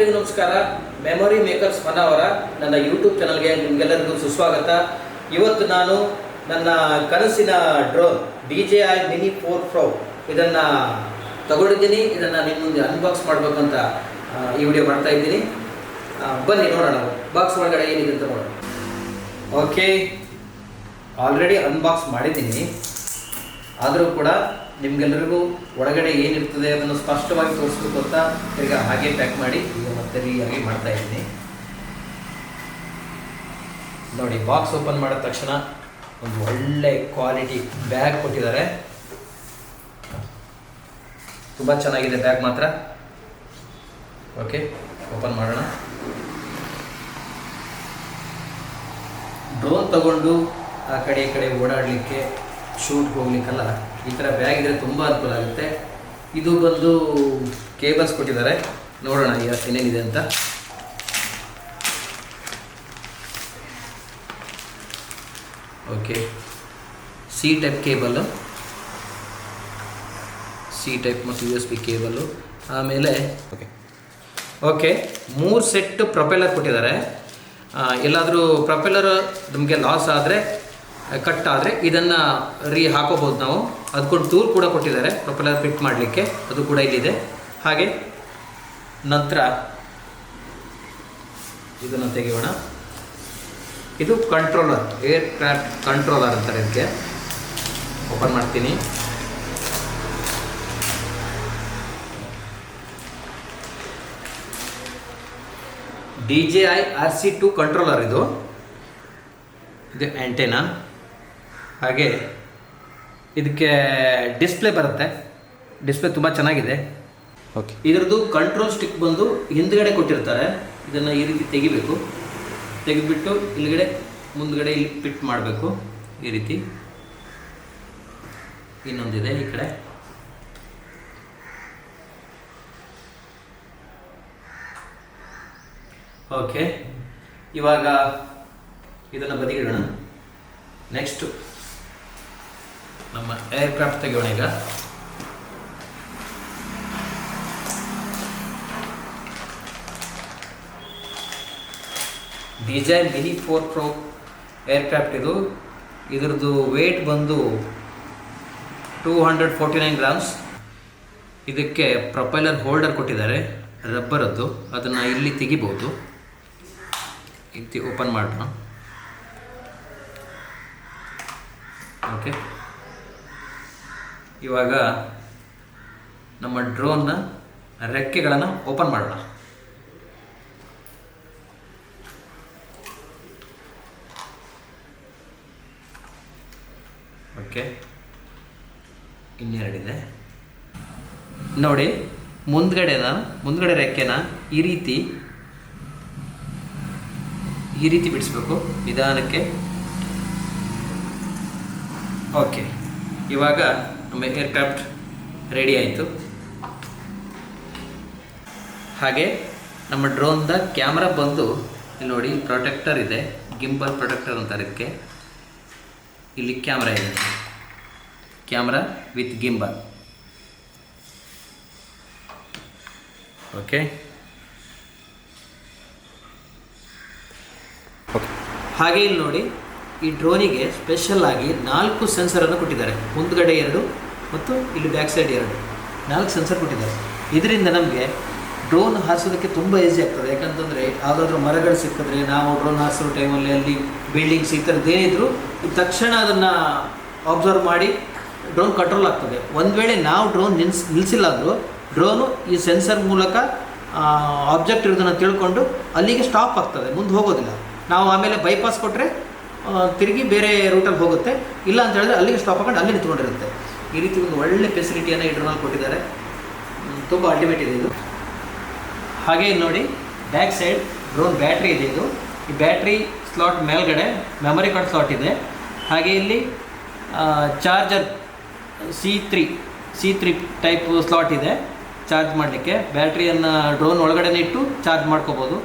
ಎಲ್ಲರಿಗೂ ನಮಸ್ಕಾರ. Memory makers Honnavar ನನ್ನ ಯೂಟ್ಯೂಬ್ ಚಾನಲ್ಗೆ ನಿಮಗೆಲ್ಲರಿಗೂ ಸುಸ್ವಾಗತ. ಇವತ್ತು ನಾನು ನನ್ನ ಕನಸಿನ ಡ್ರೋನ್ DJI Mini 4 Pro ಇದನ್ನು ತಗೊಂಡಿದ್ದೀನಿ. ಇದನ್ನು ನಿಮ್ಮ ಮುಂದೆ ಅನ್ಬಾಕ್ಸ್ ಮಾಡಬೇಕಂತ ಈ ವಿಡಿಯೋ ಮಾಡ್ತಾ ಇದ್ದೀನಿ. ಬನ್ನಿ ನೋಡೋಣ ಬಾಕ್ಸ್ ಒಳಗಡೆ ಏನಿದೆ ಅಂತ ನೋಡೋಣ. ಓಕೆ, ಆಲ್ರೆಡಿ ಅನ್ಬಾಕ್ಸ್ ಮಾಡಿದ್ದೀನಿ. ಆದರೂ ಕೂಡ ನಿಮಗೆಲ್ಲರಿಗೂ ಒಳಗಡೆ ಏನಿರ್ತದೆ ಅದನ್ನು ಸ್ಪಷ್ಟವಾಗಿ ತೋರಿಸ್ಬೇಕು ಅಂತ ಈಗ ಹಾಗೆ ಪ್ಯಾಕ್ ಮಾಡಿ ಈಗ ಮತ್ತೆ ರೀಯಾಗಿ ಮಾಡ್ತಾ ಇದ್ದೀನಿ. ನೋಡಿ, ಬಾಕ್ಸ್ ಓಪನ್ ಮಾಡಿದ ತಕ್ಷಣ ಒಂದು ಒಳ್ಳೆ ಕ್ವಾಲಿಟಿ ಬ್ಯಾಗ್ ಕೊಟ್ಟಿದ್ದಾರೆ. ತುಂಬ ಚೆನ್ನಾಗಿದೆ ಬ್ಯಾಗ್ ಮಾತ್ರ. ಓಕೆ, ಓಪನ್ ಮಾಡೋಣ. ಡ್ರೋನ್ ತಗೊಂಡು ಆ ಕಡೆ ಈ ಕಡೆ ಓಡಾಡಲಿಕ್ಕೆ, ಶೂಟ್ಗೆ ಹೋಗ್ಲಿಕ್ಕೆಲ್ಲ ಈ ಥರ ಬ್ಯಾಗ್ ಇದ್ದರೆ ತುಂಬ ಅನುಕೂಲ ಆಗುತ್ತೆ. ಇದು ಬಂದು ಕೇಬಲ್ಸ್ ಕೊಟ್ಟಿದ್ದಾರೆ. ನೋಡೋಣ ಈಗ ಏನೇನಿದೆ ಅಂತ. Okay, C type cable, C type ಮತ್ತು USB ಕೇಬಲ್ಲು. ಆಮೇಲೆ ಓಕೆ 3 ಸೆಟ್ ಪ್ರೊಪೆಲ್ಲರ್ ಕೊಟ್ಟಿದ್ದಾರೆ. ಎಲ್ಲಾದರೂ ಪ್ರೊಪೆಲ್ಲರ್ ನಮಗೆ ಲಾಸ್ ಆದರೆ, ಕಟ್ ಆದರೆ ಇದನ್ನು ಹಾಕೋಬೋದು ನಾವು. ಅದಕ್ಕೊಂದು ಟೂಲ್ ಕೂಡ ಕೊಟ್ಟಿದ್ದಾರೆ ಪ್ರೊಪೆಲ್ಲರ್ ಫಿಟ್ ಮಾಡಲಿಕ್ಕೆ, ಅದು ಕೂಡ ಇಲ್ಲಿದೆ. ಹಾಗೆ ನಂತರ ಇದನ್ನು ತೆಗೆಯೋಣ. ಇದು ಕಂಟ್ರೋಲರ್, ಏರ್ ಕ್ರಾಫ್ಟ್ ಕಂಟ್ರೋಲರ್ ಅಂತಾರೆ ಇದಕ್ಕೆ. ಓಪನ್ ಮಾಡ್ತೀನಿ. DJI RC2 ಕಂಟ್ರೋಲರ್ ಇದು ಆ್ಯಂಟೆನಾ. ಹಾಗೆ ಇದಕ್ಕೆ ಡಿಸ್ಪ್ಲೇ ಬರುತ್ತೆ. ಡಿಸ್ಪ್ಲೇ ತುಂಬ ಚೆನ್ನಾಗಿದೆ. ಓಕೆ, ಇದರದ್ದು ಕಂಟ್ರೋಲ್ ಸ್ಟಿಕ್ ಬಂದು ಹಿಂದ್ಗಡೆ ಕೊಟ್ಟಿರ್ತಾರೆ. ಇದನ್ನು ಈ ರೀತಿ ತೆಗಿಬೇಕು. ತೆಗೆದುಬಿಟ್ಟು ಇಲ್ಲಿಗಡೆ ಮುಂದ್ಗಡೆ ಇಲ್ಲಿ ಫಿಟ್ ಮಾಡಬೇಕು ಈ ರೀತಿ. ಇನ್ನೊಂದಿದೆ ಈ ಕಡೆ. ಓಕೆ, ಇವಾಗ ಇದನ್ನು ಬದಿಗಿಡೋಣ. ನೆಕ್ಸ್ಟು ನಮ್ಮ ಏರ್ಕ್ರಾಫ್ಟ್ ತೆಗೆಯೋಣ. ಈಗ DJI Mini 4 Pro ಏರ್ಕ್ರಾಫ್ಟ್ ಇದು. ಇದರದ್ದು ವೇಟ್ ಬಂದು 249 ಗ್ರಾಮ್ಸ್. ಇದಕ್ಕೆ ಪ್ರೊಪೆಲ್ಲರ್ ಹೋಲ್ಡರ್ ಕೊಟ್ಟಿದ್ದಾರೆ, ರಬ್ಬರದ್ದು. ಅದನ್ನು ಇಲ್ಲಿ ತೆಗಿಬೋದು. ಇಲ್ಲಿ ಓಪನ್ ಮಾಡೋಣ. ಓಕೆ, ಇವಾಗ ನಮ್ಮ ಡ್ರೋನ್ನ ರೆಕ್ಕೆಗಳನ್ನು ಓಪನ್ ಮಾಡೋಣ. ಓಕೆ, ಇನ್ನೆರಡಿದೆ ನೋಡಿ. ಮುಂದ್ಗಡೆ ರೆಕ್ಕೆನ ಈ ರೀತಿ ಬಿಡಿಸ್ಬೇಕು ನಿಧಾನಕ್ಕೆ. ಓಕೆ, ಇವಾಗ ನಮ್ಮ ಏರ್ಕ್ರಾಫ್ಟ್ ರೆಡಿ ಆಯಿತು. ಹಾಗೆ ನಮ್ಮ ಡ್ರೋನ್ದ ಕ್ಯಾಮ್ರಾ ಬಂದು ಇಲ್ಲಿ ನೋಡಿ, ಪ್ರೊಟೆಕ್ಟರ್ ಇದೆ. ಗಿಂಬಲ್ ಪ್ರೊಟೆಕ್ಟರ್ ಅಂತಾರೆ ಇದಕ್ಕೆ. ಇಲ್ಲಿ ಕ್ಯಾಮ್ರಾ ಇದೆ, ಕ್ಯಾಮ್ರಾ ವಿತ್ ಗಿಂಬಲ್. ಓಕೆ, ಹಾಗೆ ಇಲ್ಲಿ ನೋಡಿ, ಈ ಡ್ರೋನಿಗೆ ಸ್ಪೆಷಲ್ ಆಗಿ 4 ಸೆನ್ಸರನ್ನು ಕೊಟ್ಟಿದ್ದಾರೆ. ಮುಂದ್ಗಡೆ 2 ಮತ್ತು ಇಲ್ಲಿ ಬ್ಯಾಕ್ ಸೈಡ್ 2, 4 ಸೆನ್ಸರ್ ಕೊಟ್ಟಿದ್ದಾರೆ. ಇದರಿಂದ ನಮಗೆ ಡ್ರೋನ್ ಹಾರಿಸೋದಕ್ಕೆ ತುಂಬ ಈಸಿ ಆಗ್ತದೆ. ಯಾಕಂತಂದರೆ ಯಾವುದಾದ್ರೂ ಮರಗಳು ಸಿಕ್ಕಿದ್ರೆ, ನಾವು ಡ್ರೋನ್ ಹಾರಿಸೋ ಟೈಮಲ್ಲಿ ಅಲ್ಲಿ ಬಿಲ್ಡಿಂಗ್ಸ್ ಈ ಥರದ್ದು ಏನಿದ್ರು ತಕ್ಷಣ ಅದನ್ನು ಅಬ್ಸರ್ವ್ ಮಾಡಿ ಡ್ರೋನ್ ಕಂಟ್ರೋಲ್ ಆಗ್ತದೆ. ಒಂದು ವೇಳೆ ನಾವು ಡ್ರೋನ್ ನಿಲ್ಲಿಸಿಲ್ಲ ಅಂದರೂ ಡ್ರೋನು ಈ ಸೆನ್ಸರ್ ಮೂಲಕ ಆಬ್ಜೆಕ್ಟ್ ಇರೋದನ್ನು ತಿಳ್ಕೊಂಡು ಅಲ್ಲಿಗೆ ಸ್ಟಾಪ್ ಆಗ್ತದೆ, ಮುಂದೆ ಹೋಗೋದಿಲ್ಲ. ನಾವು ಆಮೇಲೆ ಬೈಪಾಸ್ ಕೊಟ್ಟರೆ ತಿರುಗಿ ಬೇರೆ ರೂಟಲ್ಲಿ ಹೋಗುತ್ತೆ. ಇಲ್ಲ ಅಂತ ಹೇಳಿದ್ರೆ ಅಲ್ಲಿಗೆ ಸ್ಟಾಪ್ ಹಾಕೊಂಡು ಅಲ್ಲಿ ನಿಂತ್ಕೊಂಡಿರುತ್ತೆ. ಈ ರೀತಿ ಒಂದು ಒಳ್ಳೆ ಫೆಸಿಲಿಟಿಯನ್ನು ಈ ಡ್ರೋನಲ್ಲಿ ಕೊಟ್ಟಿದ್ದಾರೆ. ತುಂಬ ಅಲ್ಟಿಮೇಟ್ ಇದೆ ಇದು. ಹಾಗೆ ನೋಡಿ, ಬ್ಯಾಕ್ ಸೈಡ್ ಡ್ರೋನ್ ಬ್ಯಾಟ್ರಿ ಇದೆ. ಇದು ಈ ಬ್ಯಾಟ್ರಿ ಸ್ಲಾಟ್ ಮೇಲ್ಗಡೆ ಮೆಮೊರಿ ಕಾರ್ಡ್ ಸ್ಲಾಟ್ ಇದೆ. ಹಾಗೆ ಇಲ್ಲಿ ಚಾರ್ಜರ್ C3 ಟೈಪ್ ಸ್ಲಾಟ್ ಇದೆ ಚಾರ್ಜ್ ಮಾಡಲಿಕ್ಕೆ. ಬ್ಯಾಟ್ರಿಯನ್ನು ಡ್ರೋನ್ ಒಳಗಡೆ ಇಟ್ಟು ಚಾರ್ಜ್ ಮಾಡ್ಕೋಬೋದು.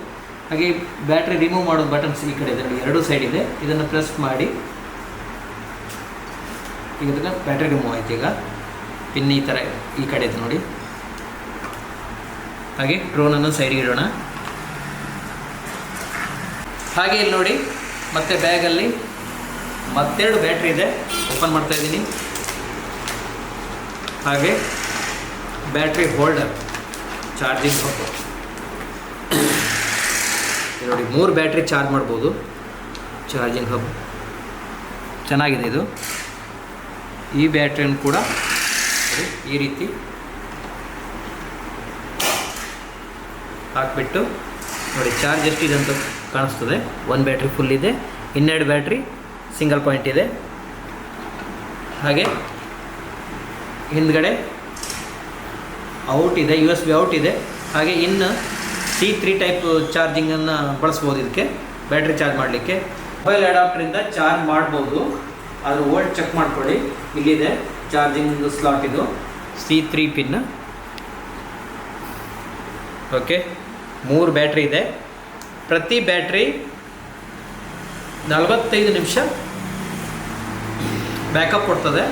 ಹಾಗೆ ಬ್ಯಾಟ್ರಿ ರಿಮೂವ್ ಮಾಡೋದು ಬಟನ್ಸ್ ಈ ಕಡೆ ಇದೆ, 2 ಸೈಡ್ ಇದೆ. ಇದನ್ನು ಪ್ರೆಸ್ ಮಾಡಿ ಈಗ ಇದಕ್ಕೆ ಬ್ಯಾಟ್ರಿ ರಿಮೂವ್ ಆಯ್ತು. ಈಗ ಪಿನ್ ಈ ಥರ ಈ ಕಡೆ ಇದೆ ನೋಡಿ. ಹಾಗೆ ಡ್ರೋನನ್ನು ಸೈಡ್ಗೆ ಇಡೋಣ. ಹಾಗೆ ಇಲ್ಲಿ ನೋಡಿ ಮತ್ತೆ ಬ್ಯಾಗಲ್ಲಿ ಮತ್ತೆರಡು ಬ್ಯಾಟ್ರಿ ಇದೆ, ಓಪನ್ ಮಾಡ್ತಾ ಇದ್ದೀನಿ. ಹಾಗೆ ಬ್ಯಾಟ್ರಿ ಹೋಲ್ಡರ್, ಚಾರ್ಜಿಂಗ್ ಹಬ್. ನೋಡಿ 3 ಬ್ಯಾಟ್ರಿ ಚಾರ್ಜ್ ಮಾಡ್ಬೋದು. ಚಾರ್ಜಿಂಗ್ ಹಬ್ ಚೆನ್ನಾಗಿದೆ ಇದು. ಈ ಬ್ಯಾಟ್ರಿಯನ್ನು ಕೂಡ ಈ ರೀತಿ ಹಾಕ್ಬಿಟ್ಟು ನೋಡಿ ಚಾರ್ಜ್ ಎಷ್ಟಿದೆ ಅಂತ ಕಾಣಿಸ್ತದೆ. 1 ಬ್ಯಾಟ್ರಿ ಫುಲ್ ಇದೆ, ಇನ್ನೆರಡು ಬ್ಯಾಟ್ರಿ ಸಿಂಗಲ್ ಪಾಯಿಂಟ್ ಇದೆ. ಹಾಗೆ ಹಿಂದ್ಗಡೆ ಔಟ್ ಇದೆ, USB ಔಟ್ ಇದೆ. ಹಾಗೆ ಇನ್ನು C3 ಟೈಪ್ ಚಾರ್ಜಿಂಗನ್ನು ಬಳಸ್ಬೋದು ಇದಕ್ಕೆ, ಬ್ಯಾಟ್ರಿ ಚಾರ್ಜ್ ಮಾಡಲಿಕ್ಕೆ. ಮೊಬೈಲ್ ಅಡಾಪ್ಟರಿಂದ ಚಾರ್ಜ್ ಮಾಡ್ಬೋದು, ಅದು ವೋಲ್ಟ್ ಚೆಕ್ ಮಾಡ್ಕೊಳ್ಳಿ. ಇಲ್ಲಿದೆ ಚಾರ್ಜಿಂಗ್ ಸ್ಲಾಟ್, ಇದು C3 ಪಿನ್. ಓಕೆ, 3 ಬ್ಯಾಟ್ರಿ ಇದೆ. ಪ್ರತಿ ಬ್ಯಾಟ್ರಿ 45 ನಿಮಿಷ ಬ್ಯಾಕಪ್ ಕೊಡ್ತದೆ.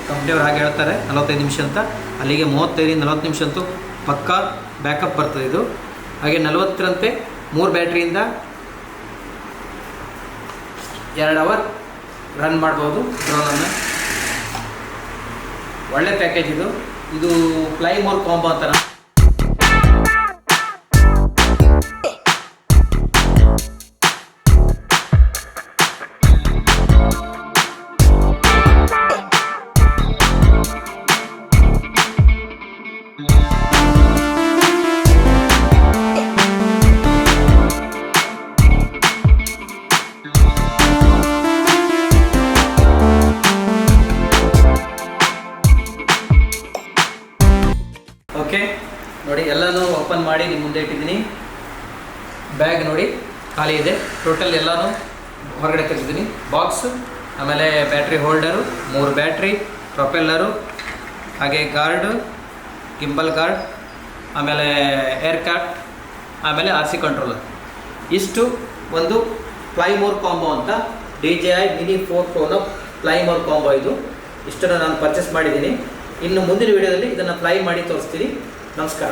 ಕಂಪ್ನಿಯವ್ರು ಹಾಗೆ ಹೇಳ್ತಾರೆ 45 ನಿಮಿಷ ಅಂತ. ಅಲ್ಲಿಗೆ 35-40 ನಿಮಿಷ ಅಂತೂ ಪಕ್ಕಾ ಬ್ಯಾಕಪ್ ಬರ್ತದೆ ಇದು. ಹಾಗೆ 40ರಂತೆ 3 ಬ್ಯಾಟ್ರಿಯಿಂದ 2 ಅವರ್ ರನ್ ಮಾಡ್ಬೋದು ಡ್ರೋನನ್ನು. ಒಳ್ಳೆ ಪ್ಯಾಕೇಜ್ ಇದು. ಇದು ಫ್ಲೈ ಮೋರ್ ಕಾಂಬೋ ಅಂತಾನೆ. ಓಕೆ ನೋಡಿ, ಎಲ್ಲನೂ ಓಪನ್ ಮಾಡಿ ನಿಮ್ಮ ಮುಂದೆ ಇಟ್ಟಿದ್ದೀನಿ. ಬ್ಯಾಗ್ ನೋಡಿ ಖಾಲಿ ಇದೆ. ಟೋಟಲ್ ಎಲ್ಲನೂ ಹೊರಗಡೆ ತೆಗೆದಿದ್ದೀನಿ. ಬಾಕ್ಸು, ಆಮೇಲೆ ಬ್ಯಾಟ್ರಿ ಹೋಲ್ಡರು, 3 ಬ್ಯಾಟ್ರಿ, ಪ್ರೊಪೆಲ್ಲರು, ಹಾಗೆ ಗಾರ್ಡು, ಗಿಂಬಲ್ ಗಾರ್ಡ್, ಆಮೇಲೆ ಏರ್ ಕ್ಯಾಪ್, ಆಮೇಲೆ RC ಕಂಟ್ರೋಲರ್. ಇಷ್ಟು ಒಂದು ಫ್ಲೈ ಮೋರ್ ಕಾಂಬೋ ಅಂತ DJI mini 4 Pro fly more combo. ಇದು ಇಷ್ಟನ್ನು ನಾನು ಪರ್ಚೇಸ್ ಮಾಡಿದ್ದೀನಿ. ಇನ್ನು ಮುಂದಿನ ವಿಡಿಯೋದಲ್ಲಿ ಇದನ್ನು ಫ್ಲೈ ಮಾಡಿ ತೋರಿಸ್ತೀನಿ. ನಮಸ್ಕಾರ.